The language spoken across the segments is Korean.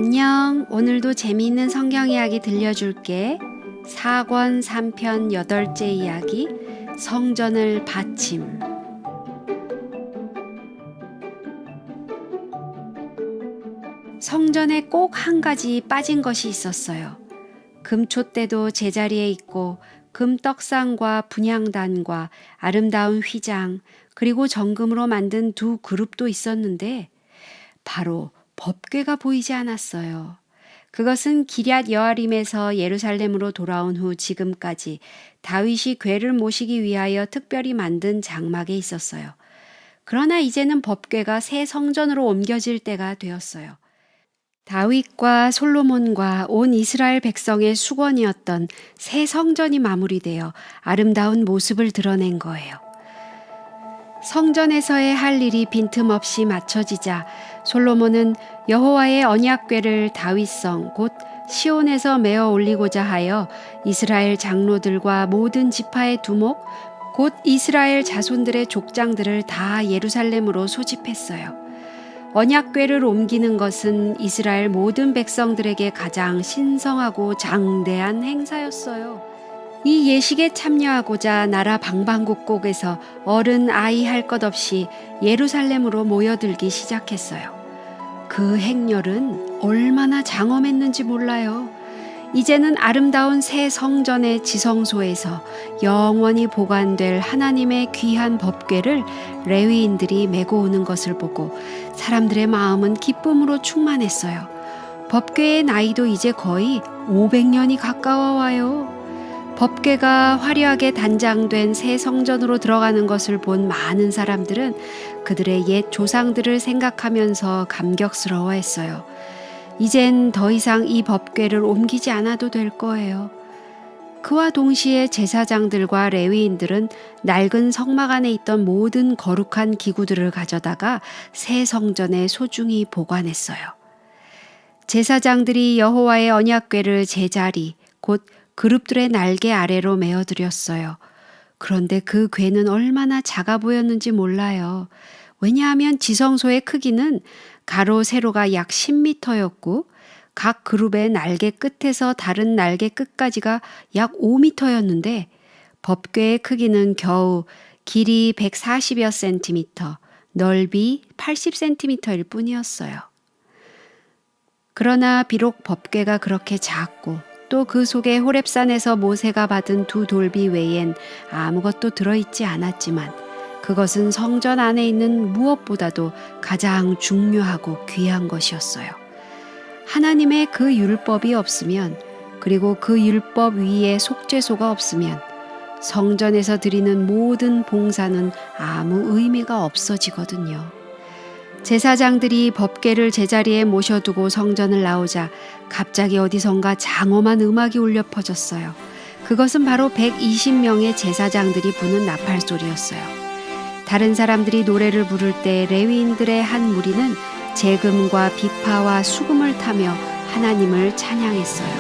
안녕. 오늘도 재미있는 성경 이야기 들려줄게. 4권 3편 8째 이야기, 성전을 받침. 성전에 꼭 한 가지 빠진 것이 있었어요. 금촛대도 제자리에 있고 금떡상과 분향단과 아름다운 휘장, 그리고 정금으로 만든 두 그룹도 있었는데 바로 법궤가 보이지 않았어요. 그것은 기럇 여아림에서 예루살렘으로 돌아온 후 지금까지 다윗이 궤를 모시기 위하여 특별히 만든 장막에 있었어요. 그러나 이제는 법궤가 새 성전으로 옮겨질 때가 되었어요. 다윗과 솔로몬과 온 이스라엘 백성의 수건이었던 새 성전이 마무리되어 아름다운 모습을 드러낸 거예요. 성전에서의 할 일이 빈틈없이 맞춰지자 솔로몬은 여호와의 언약궤를 다윗성 곧 시온에서 메어 올리고자 하여 이스라엘 장로들과 모든 지파의 두목 곧 이스라엘 자손들의 족장들을 다 예루살렘으로 소집했어요. 언약궤를 옮기는 것은 이스라엘 모든 백성들에게 가장 신성하고 장대한 행사였어요. 이 예식에 참여하고자 나라 방방곡곡에서 어른 아이 할 것 없이 예루살렘으로 모여들기 시작했어요. 그 행렬은 얼마나 장엄했는지 몰라요. 이제는 아름다운 새 성전의 지성소에서 영원히 보관될 하나님의 귀한 법궤를 레위인들이 메고 오는 것을 보고 사람들의 마음은 기쁨으로 충만했어요. 법궤의 나이도 이제 거의 500년이 가까워 와요. 법궤가 화려하게 단장된 새 성전으로 들어가는 것을 본 많은 사람들은 그들의 옛 조상들을 생각하면서 감격스러워했어요. 이젠 더 이상 이 법궤를 옮기지 않아도 될 거예요. 그와 동시에 제사장들과 레위인들은 낡은 성막 안에 있던 모든 거룩한 기구들을 가져다가 새 성전에 소중히 보관했어요. 제사장들이 여호와의 언약궤를 제자리, 곧 그룹들의 날개 아래로 메어드렸어요. 그런데 그 궤는 얼마나 작아 보였는지 몰라요. 왜냐하면 지성소의 크기는 가로 세로가 약 10m였고 각 그룹의 날개 끝에서 다른 날개 끝까지가 약 5m였는데 법궤의 크기는 겨우 길이 140여 센티미터, 넓이 80cm일 뿐이었어요. 그러나 비록 법궤가 그렇게 작고 또 그 속에 호렙산에서 모세가 받은 두 돌비 외엔 아무것도 들어있지 않았지만 그것은 성전 안에 있는 무엇보다도 가장 중요하고 귀한 것이었어요. 하나님의 그 율법이 없으면, 그리고 그 율법 위에 속죄소가 없으면 성전에서 드리는 모든 봉사는 아무 의미가 없어지거든요. 제사장들이 법궤를 제자리에 모셔두고 성전을 나오자 갑자기 어디선가 장엄한 음악이 울려 퍼졌어요. 그것은 바로 120명의 제사장들이 부는 나팔 소리였어요. 다른 사람들이 노래를 부를 때 레위인들의 한 무리는 재금과 비파와 수금을 타며 하나님을 찬양했어요.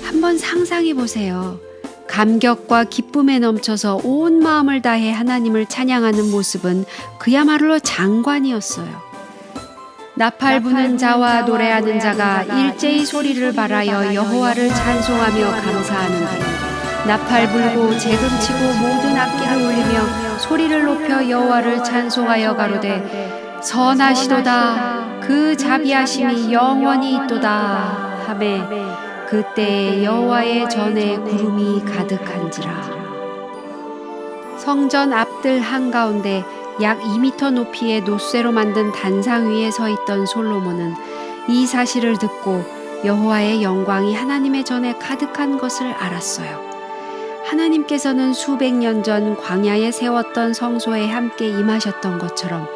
한번 상상해 보세요. 감격과 기쁨에 넘쳐서 온 마음을 다해 하나님을 찬양하는 모습은 그야말로 장관이었어요. 나팔 부는 자와 노래하는 자가 일제히 소리를 발하여 여호와를 찬송하며 감사하는데 나팔 불고 재금치고 모든 악기를 울리며 소리를 높여 여호와를 찬송하여 가로되 선하시도다 그 자비하심이 영원히 있도다 하매 그때 여호와의 전에 구름이 가득한지라. 성전 앞들 한가운데 약 2m 높이의 놋쇠로 만든 단상 위에 서 있던 솔로몬은 이 사실을 듣고 여호와의 영광이 하나님의 전에 가득한 것을 알았어요. 하나님께서는 수백 년 전 광야에 세웠던 성소에 함께 임하셨던 것처럼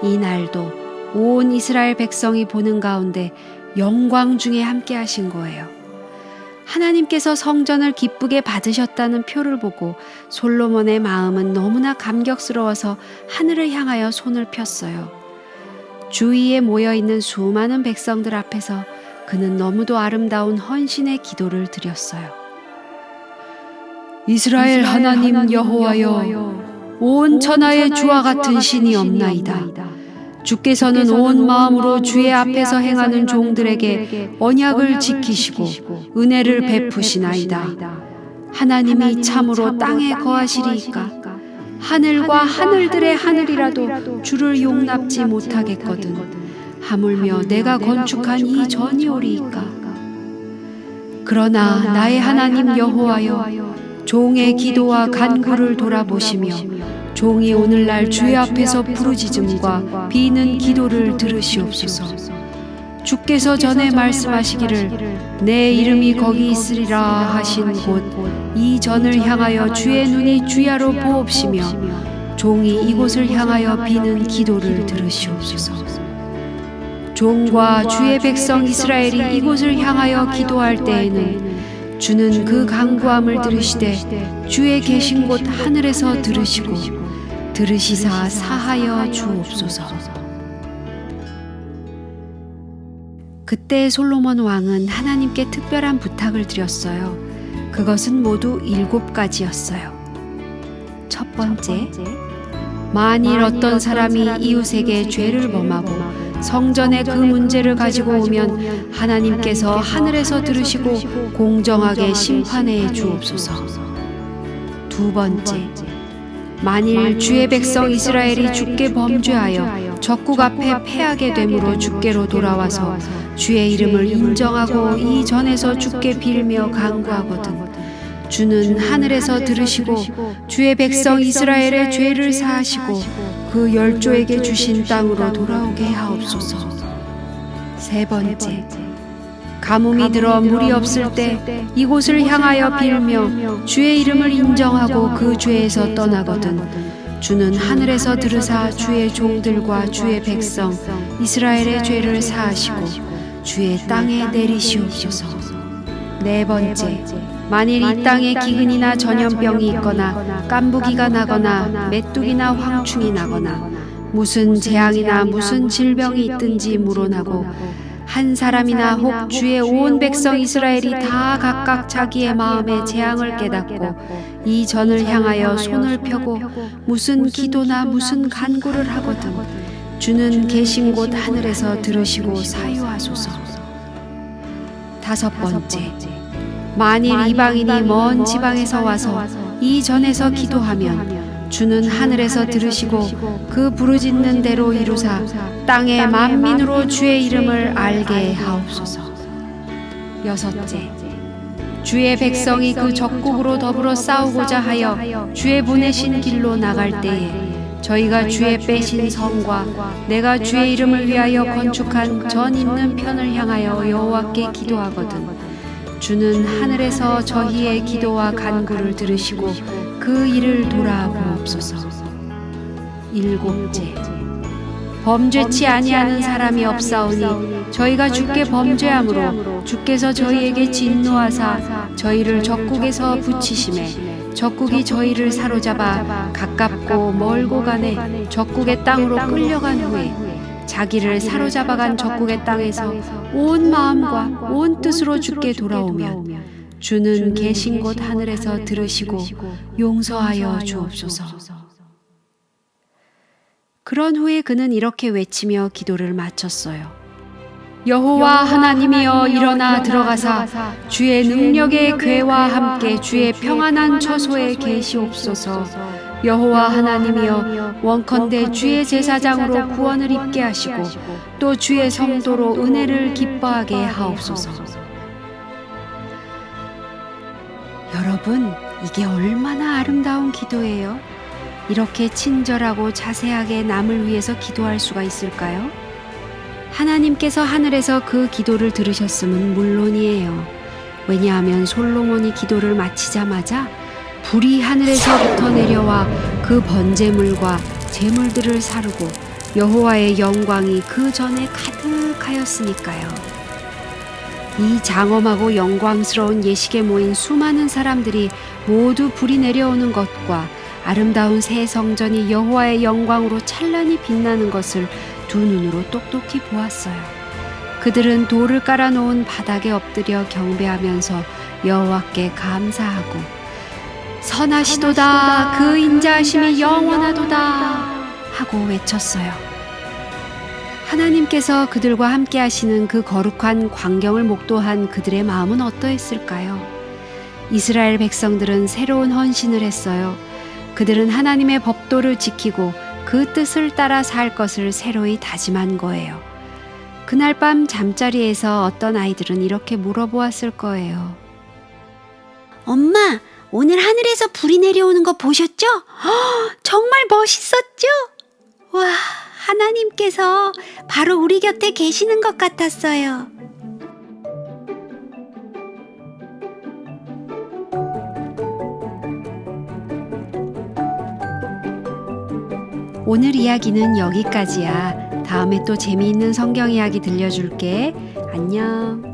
이 날도 온 이스라엘 백성이 보는 가운데 영광 중에 함께 하신 거예요. 하나님께서 성전을 기쁘게 받으셨다는 표를 보고 솔로몬의 마음은 너무나 감격스러워서 하늘을 향하여 손을 폈어요. 주위에 모여있는 수많은 백성들 앞에서 그는 너무도 아름다운 헌신의 기도를 드렸어요. 이스라엘 하나님 여호와여, 온 천하에 주와 같은 신이 없나이다. 주께서는 온 마음으로 주의 앞에서 행하는 종들에게 언약을 지키시고 은혜를 베푸시나이다. 하나님이 참으로 땅에 거하시리이까. 하늘과 하늘들의 하늘이라도 주를 용납지 못하겠거든. 하물며 내가 건축한 이 전이오리이까. 그러나 나의 하나님 여호와여, 종의 기도와 간구를 돌아보시며 종이 오늘날 주의 앞에서 부르짖음과 비는 기도를 들으시옵소서. 주께서 전에 말씀하시기를 내 이름이 거기 있으리라 하신 곳 이 전을 향하여 주의 눈이 주야로 보옵시며 종이 이곳을 향하여 비는 기도를 들으시옵소서. 종과 주의 백성 이스라엘이 이곳을 향하여 기도할 때에는 주는 그 간구함을 들으시되 주의 계신 곳 하늘에서 들으시고 들으시사 사하여 주옵소서. 그때 솔로몬 왕은 하나님께 특별한 부탁을 드렸어요. 그것은 모두 7가지였어요. 첫 번째, 만일 어떤 사람이 이웃에게 죄를 범하고 성전에 그 문제를 가지고 오면 하나님께서 하늘에서 들으시고 공정하게 심판해 주옵소서. 두 번째, 만일 주의 백성 이스라엘이 주께 범죄하여 적국 앞에 패하게 되므로 주께로 돌아와서 주의 이름을 인정하고 이 전에서 주께 빌며 간구하거든 주는 하늘에서 들으시고 주의 백성 이스라엘의 죄를 사하시고 그 열조에게 주신 땅으로 돌아오게 하옵소서. 세 번째, 가뭄이 들어 물이 없을 때 이곳을 향하여 빌며 주의 이름을 인정하고 그 죄에서 떠나거든 주는 하늘에서 들으사 주의 종들과 주의 백성 이스라엘의 죄를 사하시고 주의 땅에 내리시옵소서. 네 번째, 만일 이 땅에 기근이나 전염병이 있거나 깐부기가 나거나 메뚜기나 황충이 나거나 무슨 재앙이나 무슨 질병이 있든지 물어나고 한 사람이나 혹 주의 온 백성 이스라엘이 다 각각 자기의 마음의 재앙을 깨닫고 이 전을 향하여 손을 펴고 무슨 기도나 무슨 간구를 하거든 주는 계신 곳 하늘에서 들으시고 사유하소서. 다섯 번째, 만일 이방인이 먼 지방에서 와서 이 전에서 기도하면 주는 하늘에서 들으시고 그 부르짖는 대로 이루사 땅의 만민으로 주의 이름을 알게 하옵소서. 여섯째, 주의 백성이 그 적국으로 더불어 싸우고자 하여 주의 보내신 길로 나갈 때에 저희가 주의 빼신 성과 내가 주의 이름을 위하여 건축한 전 있는 편을 향하여 여호와께 기도하거든 주는 하늘에서 저희의 기도와 간구를 들으시고 그 일을 돌아보옵소서. 일곱째, 범죄치 아니하는 사람이 없사오니 저희가 주께 범죄함으로 주께서 저희에게 진노하사 저희를 적국에서 붙이심에 적국이 저희를 사로잡아 가깝고 멀고 간에 적국의 땅으로 끌려간 후에 자기를 사로잡아간 적국의 땅에서 온 마음과 온 뜻으로 주께 돌아오면 주는 계신 곳 하늘에서 들으시고 용서하여 주옵소서. 그런 후에 그는 이렇게 외치며 기도를 마쳤어요. 여호와 하나님이여 일어나 들어가사 주의 능력의 궤와 함께 주의 평안한 처소에 계시옵소서. 여호와 하나님이여 원컨대 주의 제사장으로 구원을 입게 하시고 또 주의 성도로 은혜를 기뻐하게 하옵소서. 여러분, 이게 얼마나 아름다운 기도예요? 이렇게 친절하고 자세하게 남을 위해서 기도할 수가 있을까요? 하나님께서 하늘에서 그 기도를 들으셨음은 물론이에요. 왜냐하면 솔로몬이 기도를 마치자마자 불이 하늘에서부터 내려와 그 번제물과 제물들을 사르고 여호와의 영광이 그 전에 가득하였으니까요. 이 장엄하고 영광스러운 예식에 모인 수많은 사람들이 모두 불이 내려오는 것과 아름다운 새 성전이 여호와의 영광으로 찬란히 빛나는 것을 두 눈으로 똑똑히 보았어요. 그들은 돌을 깔아놓은 바닥에 엎드려 경배하면서 여호와께 감사하고 선하시도다 그 인자하심이 영원하도다 하고 외쳤어요. 하나님께서 그들과 함께 하시는 그 거룩한 광경을 목도한 그들의 마음은 어떠했을까요? 이스라엘 백성들은 새로운 헌신을 했어요. 그들은 하나님의 법도를 지키고 그 뜻을 따라 살 것을 새로이 다짐한 거예요. 그날 밤 잠자리에서 어떤 아이들은 이렇게 물어보았을 거예요. 엄마, 오늘 하늘에서 불이 내려오는 거 보셨죠? 정말 멋있었죠? 와, 하나님께서 바로 우리 곁에 계시는 것 같았어요. 오늘 이야기는 여기까지야. 다음에 또 재미있는 성경 이야기 들려줄게. 안녕.